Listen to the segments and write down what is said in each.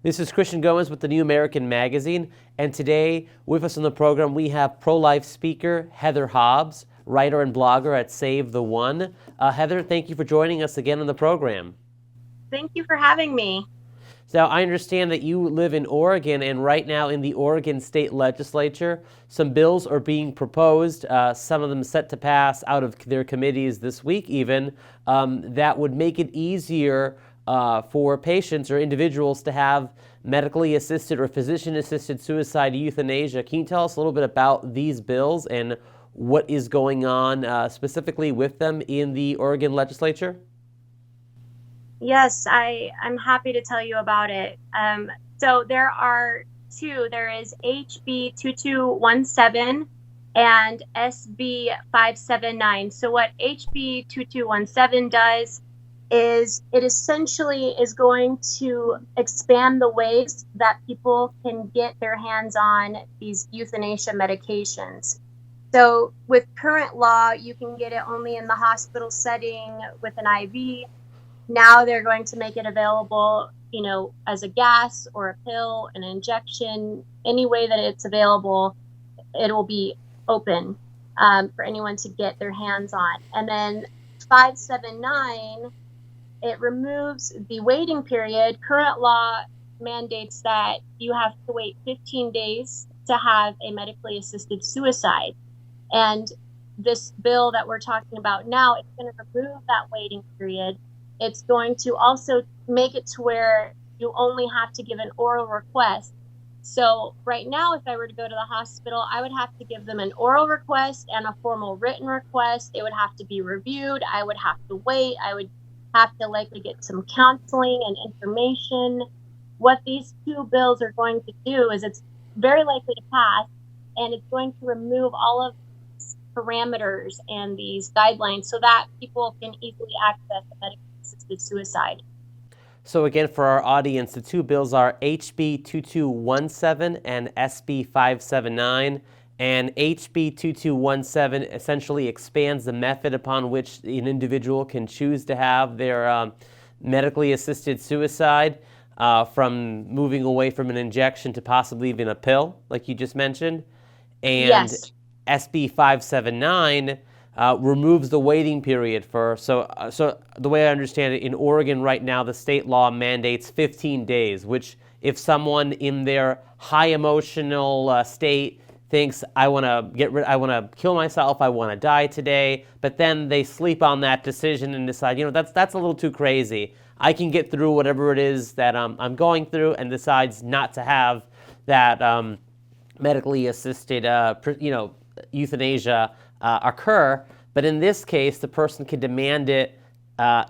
This is Christian Gomez with the New American Magazine, and today with us on the program we have pro-life speaker Heather Hobbs, writer and blogger at Save the One. Heather, thank you for joining us again on the program. Thank you for having me. Now, I understand that you live in Oregon, and right now in the Oregon State Legislature, some bills are being proposed, some of them set to pass out of their committees this week even, that would make it easier for patients or individuals to have medically assisted or physician-assisted suicide euthanasia. Can you tell us a little bit about these bills and what is going on specifically with them in the Oregon Legislature? Yes, I'm happy to tell you about it. So there are two. There is HB2217 and SB579. So what HB2217 does is it essentially is going to expand the ways that people can get their hands on these euthanasia medications. So with current law, you can get it only in the hospital setting with an IV. Now they're going to make it available, as a gas or a pill, an injection, any way that it's available, it will be open for anyone to get their hands on. And then 579, it removes the waiting period. Current law mandates that you have to wait 15 days to have a medically assisted suicide. And this bill that we're talking about now, it's going to remove that waiting period. It's going to also make it to where you only have to give an oral request. So right now, if I were to go to the hospital, I would have to give them an oral request and a formal written request. It would have to be reviewed. I would have to wait. I would have to likely get some counseling and information. What these two bills are going to do is it's very likely to pass, and it's going to remove all of these parameters and these guidelines so that people can easily access a medical assisted suicide. So again, for our audience, the two bills are HB 2217 and SB 579. And HB 2217 essentially expands the method upon which an individual can choose to have their medically assisted suicide, from moving away from an injection to possibly even a pill, like you just mentioned. And Yes. SB 579 removes the waiting period for, so the way I understand it, in Oregon right now, the state law mandates 15 days, which if someone in their high emotional state thinks, I want to kill myself, I want to die today, but then they sleep on that decision and decide, that's a little too crazy. I can get through whatever it is that I'm going through, and decides not to have that medically assisted, euthanasia occur. But in this case, the person can demand it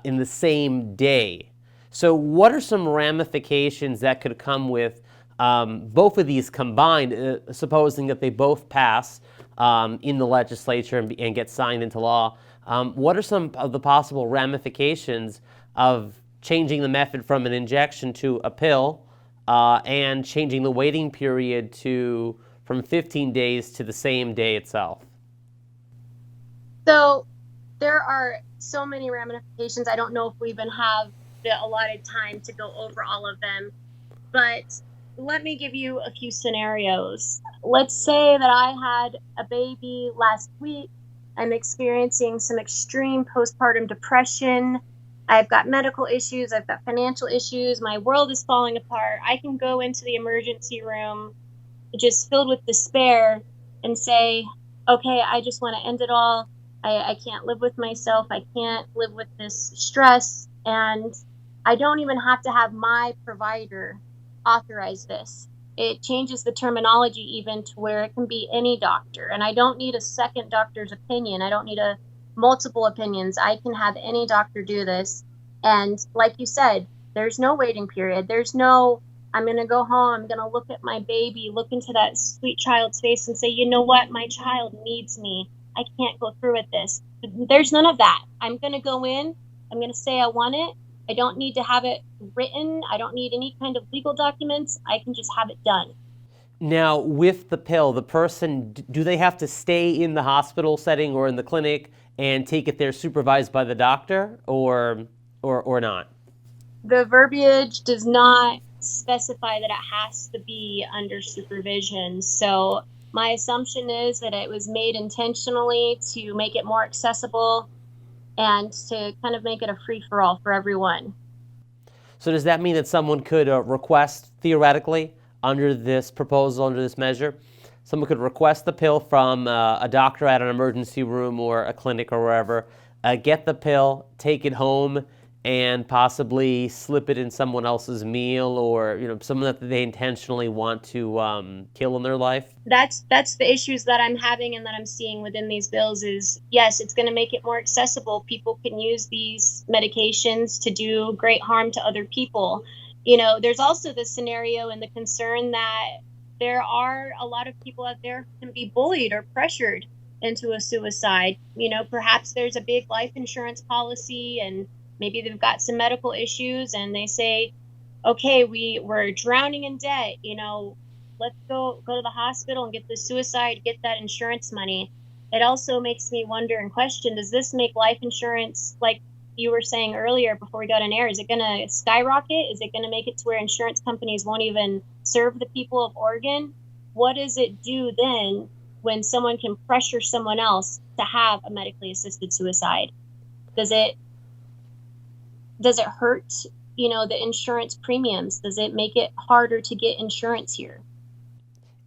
in the same day. So what are some ramifications that could come with both of these combined, supposing that they both pass in the legislature and get signed into law? What are some of the possible ramifications of changing the method from an injection to a pill, and changing the waiting period from 15 days to the same day itself? So there are so many ramifications. I don't know if we even have the allotted time to go over all of them, but let me give you a few scenarios. Let's say that I had a baby last week. I'm experiencing some extreme postpartum depression. I've got medical issues. I've got financial issues. My world is falling apart. I can go into the emergency room just filled with despair and say, okay, I just want to end it all. I can't live with myself. I can't live with this stress. And I don't even have to have my provider authorize this. It changes the terminology even to where it can be any doctor. And I don't need a second doctor's opinion. I don't need multiple opinions. I can have any doctor do this. And like you said, there's no waiting period. There's no, I'm going to go home. I'm going to look at my baby, look into that sweet child's face and say, you know what? My child needs me. I can't go through with this. There's none of that. I'm going to go in. I'm going to say I want it. I don't need to have it written. I don't need any kind of legal documents. I can just have it done. Now, with the pill, the person, do they have to stay in the hospital setting or in the clinic and take it there supervised by the doctor, or not? The verbiage does not specify that it has to be under supervision. So my assumption is that it was made intentionally to make it more accessible and to kind of make it a free-for-all for everyone. So does that mean that someone could request, theoretically, under this proposal, under this measure, someone could request the pill from a doctor at an emergency room or a clinic or wherever, get the pill, take it home, and possibly slip it in someone else's meal, or someone that they intentionally want to kill in their life? That's the issues that I'm having and that I'm seeing within these bills is, yes, it's going to make it more accessible. People can use these medications to do great harm to other people. There's also the scenario and the concern that there are a lot of people out there who can be bullied or pressured into a suicide. Perhaps there's a big life insurance policy and maybe they've got some medical issues and they say, okay, we're drowning in debt, let's go to the hospital and get the suicide, get that insurance money. It also makes me wonder and question, does this make life insurance, like you were saying earlier before we got on air, is it going to skyrocket? Is it going to make it to where insurance companies won't even serve the people of Oregon? What does it do then when someone can pressure someone else to have a medically assisted suicide? Does it hurt, the insurance premiums? Does it make it harder to get insurance here?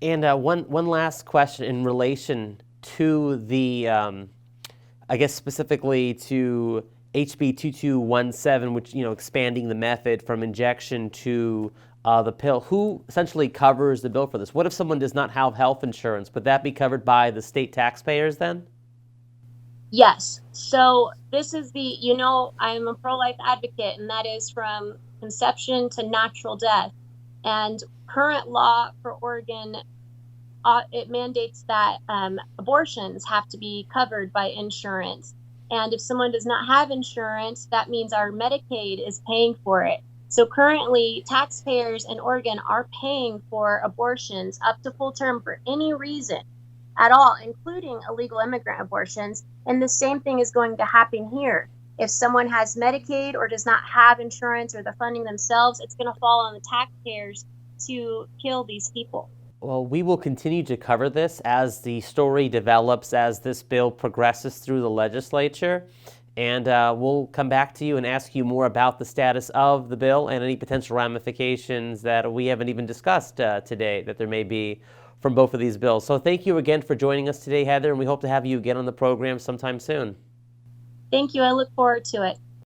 And one last question in relation to the, I guess specifically to HB2217, which, expanding the method from injection to the pill. Who essentially covers the bill for this? What if someone does not have health insurance? Would that be covered by the state taxpayers then? Yes. So this is I'm a pro-life advocate, and that is from conception to natural death. And current law for Oregon, it mandates that abortions have to be covered by insurance. And if someone does not have insurance, that means our Medicaid is paying for it. So currently, taxpayers in Oregon are paying for abortions up to full term for any reason at all, including illegal immigrant abortions. And the same thing is going to happen here. If someone has Medicaid or does not have insurance or the funding themselves, it's going to fall on the taxpayers to kill these people. Well, we will continue to cover this as the story develops, as this bill progresses through the legislature. And we'll come back to you and ask you more about the status of the bill and any potential ramifications that we haven't even discussed today that there may be from both of these bills. So thank you again for joining us today, Heather, and we hope to have you again on the program sometime soon. Thank you. I look forward to it.